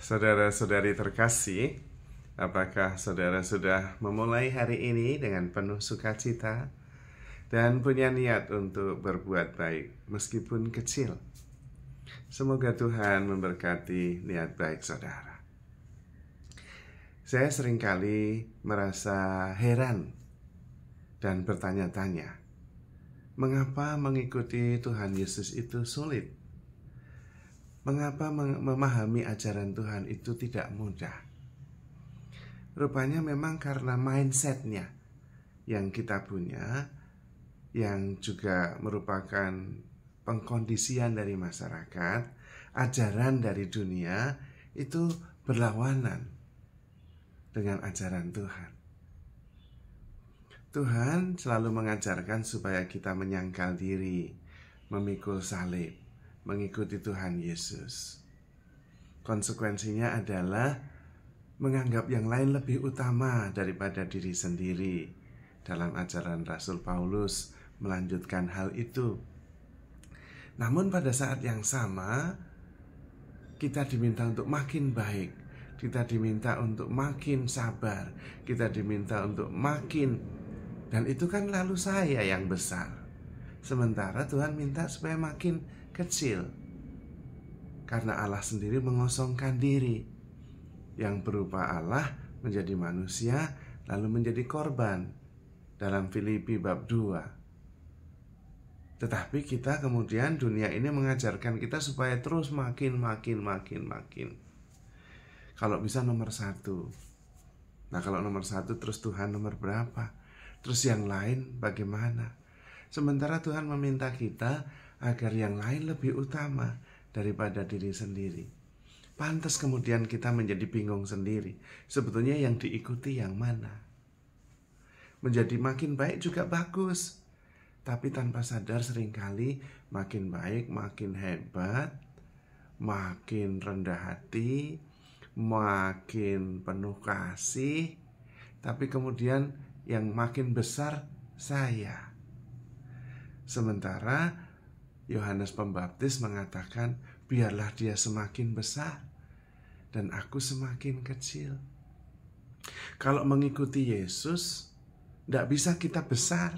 Saudara-saudari terkasih, apakah saudara sudah memulai hari ini dengan penuh sukacita dan punya niat untuk berbuat baik meskipun kecil? Semoga Tuhan memberkati niat baik saudara. Saya seringkali merasa heran dan bertanya-tanya, mengapa mengikuti Tuhan Yesus itu sulit? Mengapa memahami ajaran Tuhan itu tidak mudah? Rupanya memang karena mindsetnya yang kita punya, yang juga merupakan pengkondisian dari masyarakat, ajaran dari dunia itu berlawanan dengan ajaran Tuhan. Tuhan selalu mengajarkan supaya kita menyangkal diri, memikul salib, mengikuti Tuhan Yesus. Konsekuensinya adalah menganggap yang lain lebih utama daripada diri sendiri. Dalam ajaran Rasul Paulus melanjutkan hal itu. Namun pada saat yang sama, kita diminta untuk makin baik, kita diminta untuk makin sabar, kita diminta untuk makin, dan itu kan lalu saya yang besar. Sementara Tuhan minta supaya makin kecil, karena Allah sendiri mengosongkan diri, yang berupa Allah menjadi manusia lalu menjadi korban dalam Filipi bab 2. Tetapi kita kemudian, dunia ini mengajarkan kita supaya terus makin. Kalau bisa nomor 1. Nah, kalau nomor 1 terus Tuhan nomor berapa? Terus yang lain bagaimana? Sementara Tuhan meminta kita agar yang lain lebih utama daripada diri sendiri. Pantas kemudian kita menjadi bingung sendiri. Sebetulnya yang diikuti yang mana? Menjadi makin baik juga bagus, tapi tanpa sadar seringkali makin baik, makin hebat, makin rendah hati, makin penuh kasih, tapi kemudian yang makin besar saya. Sementara Yohanes Pembaptis mengatakan, biarlah dia semakin besar dan aku semakin kecil. Kalau mengikuti Yesus, tidak bisa kita besar.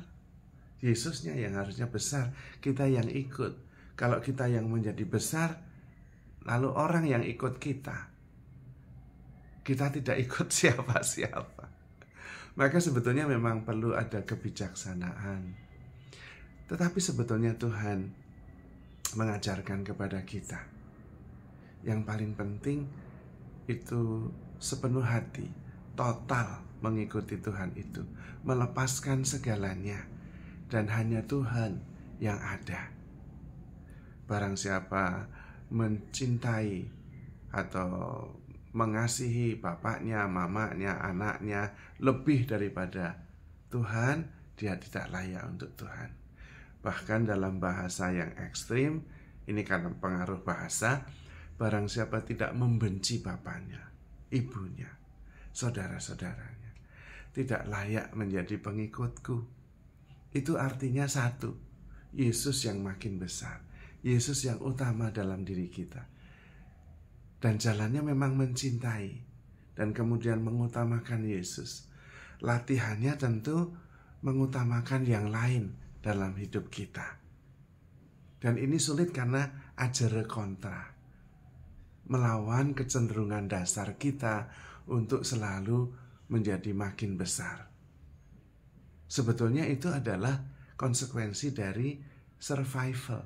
Yesusnya yang harusnya besar, kita yang ikut. Kalau kita yang menjadi besar, lalu orang yang ikut kita tidak ikut siapa-siapa. Maka sebetulnya memang perlu ada kebijaksanaan. Tetapi sebetulnya Tuhan mengajarkan kepada kita, yang paling penting itu sepenuh hati, total mengikuti Tuhan itu, melepaskan segalanya, dan hanya Tuhan yang ada. Barang siapa mencintai atau mengasihi bapaknya, mamanya, anaknya lebih daripada Tuhan, dia tidak layak untuk Tuhan. Bahkan dalam bahasa yang ekstrim, ini karena pengaruh bahasa, barang siapa tidak membenci bapaknya, ibunya, saudara-saudaranya, tidak layak menjadi pengikutku. Itu artinya satu, Yesus yang makin besar, Yesus yang utama dalam diri kita. Dan jalannya memang mencintai dan kemudian mengutamakan Yesus. Latihannya tentu mengutamakan yang lain dalam hidup kita. Dan ini sulit karena ajere kontra, melawan kecenderungan dasar kita untuk selalu menjadi makin besar. Sebetulnya itu adalah konsekuensi dari survival.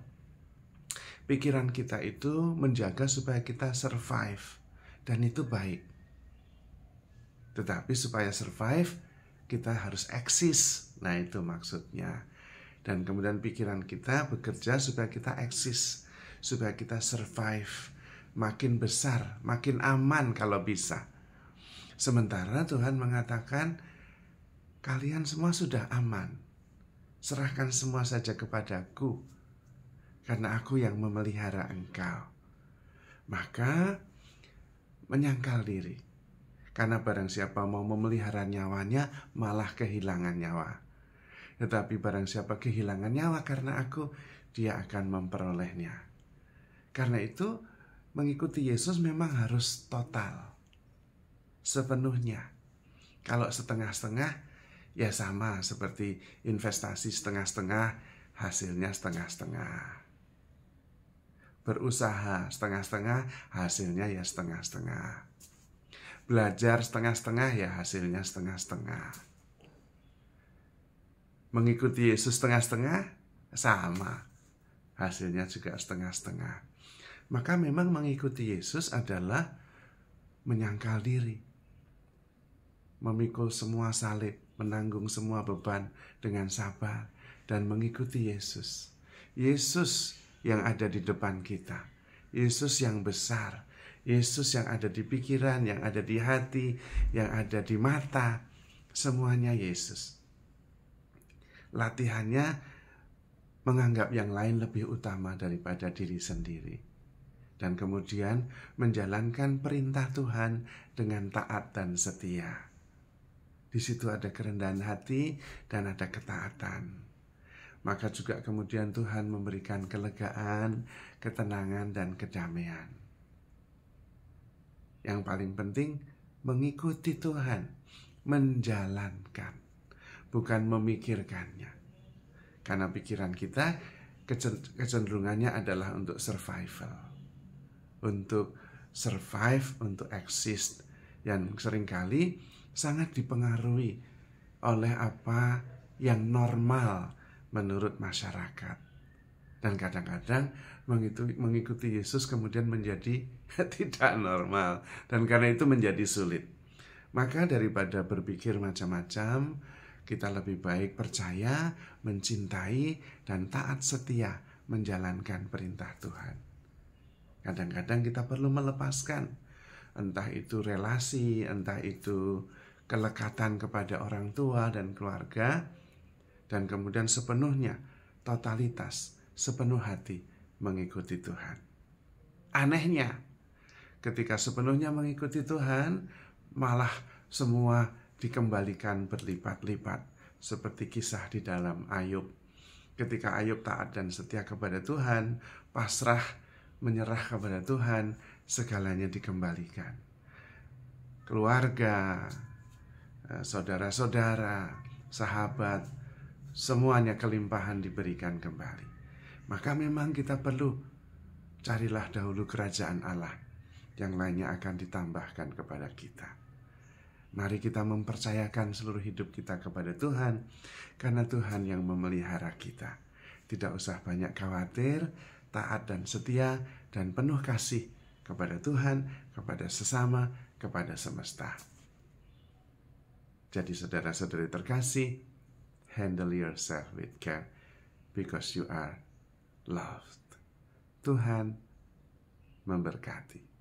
Pikiran kita itu menjaga supaya kita survive, dan itu baik. Tetapi supaya survive, kita harus eksis. Nah, itu maksudnya. Dan kemudian pikiran kita bekerja supaya kita eksis, supaya kita survive, makin besar, makin aman kalau bisa. Sementara Tuhan mengatakan, kalian semua sudah aman, serahkan semua saja kepadaku, karena aku yang memelihara engkau. Maka menyangkal diri, karena barang siapa mau memelihara nyawanya malah kehilangan nyawa. Tetapi barang siapa kehilangan nyawa karena aku, dia akan memperolehnya. Karena itu Mengikuti Yesus memang harus total, sepenuhnya. Kalau setengah-setengah, ya sama seperti investasi setengah-setengah, hasilnya setengah-setengah. Berusaha setengah-setengah, hasilnya ya setengah-setengah. Belajar setengah-setengah, ya hasilnya setengah-setengah. Mengikuti Yesus setengah-setengah, sama, hasilnya juga setengah-setengah. Maka memang mengikuti Yesus adalah menyangkal diri, memikul semua salib, menanggung semua beban dengan sabar, dan mengikuti Yesus. Yesus yang ada di depan kita, Yesus yang besar, Yesus yang ada di pikiran, yang ada di hati, yang ada di mata, semuanya Yesus. Latihannya menganggap yang lain lebih utama daripada diri sendiri, dan kemudian menjalankan perintah Tuhan dengan taat dan setia. Di situ ada kerendahan hati dan ada ketaatan. Maka juga kemudian Tuhan memberikan kelegaan, ketenangan, dan kedamaian. Yang paling penting, mengikuti Tuhan, menjalankan, bukan memikirkannya. Karena pikiran kita kecenderungannya adalah untuk survival, untuk survive, untuk exist, yang seringkali sangat dipengaruhi oleh apa yang normal menurut masyarakat. Dan kadang-kadang mengikuti Yesus kemudian menjadi tidak normal, dan karena itu menjadi sulit. Maka daripada berpikir macam-macam, kita lebih baik percaya, mencintai, dan taat setia menjalankan perintah Tuhan. Kadang-kadang kita perlu melepaskan, entah itu relasi, entah itu kelekatan kepada orang tua dan keluarga, dan kemudian sepenuhnya, totalitas, sepenuh hati mengikuti Tuhan. Anehnya, ketika sepenuhnya mengikuti Tuhan, malah semua dikembalikan berlipat-lipat, seperti kisah di dalam Ayub. Ketika Ayub taat dan setia kepada Tuhan, pasrah, menyerah kepada Tuhan, segalanya dikembalikan. Keluarga, saudara-saudara, sahabat, semuanya kelimpahan diberikan kembali. Maka memang kita perlu carilah dahulu kerajaan Allah, yang lainnya akan ditambahkan kepada kita. Mari kita mempercayakan seluruh hidup kita kepada Tuhan, karena Tuhan yang memelihara kita. Tidak usah banyak khawatir, taat dan setia, dan penuh kasih kepada Tuhan, kepada sesama, kepada semesta. Jadi saudara-saudari terkasih, handle yourself with care, because you are loved. Tuhan memberkati.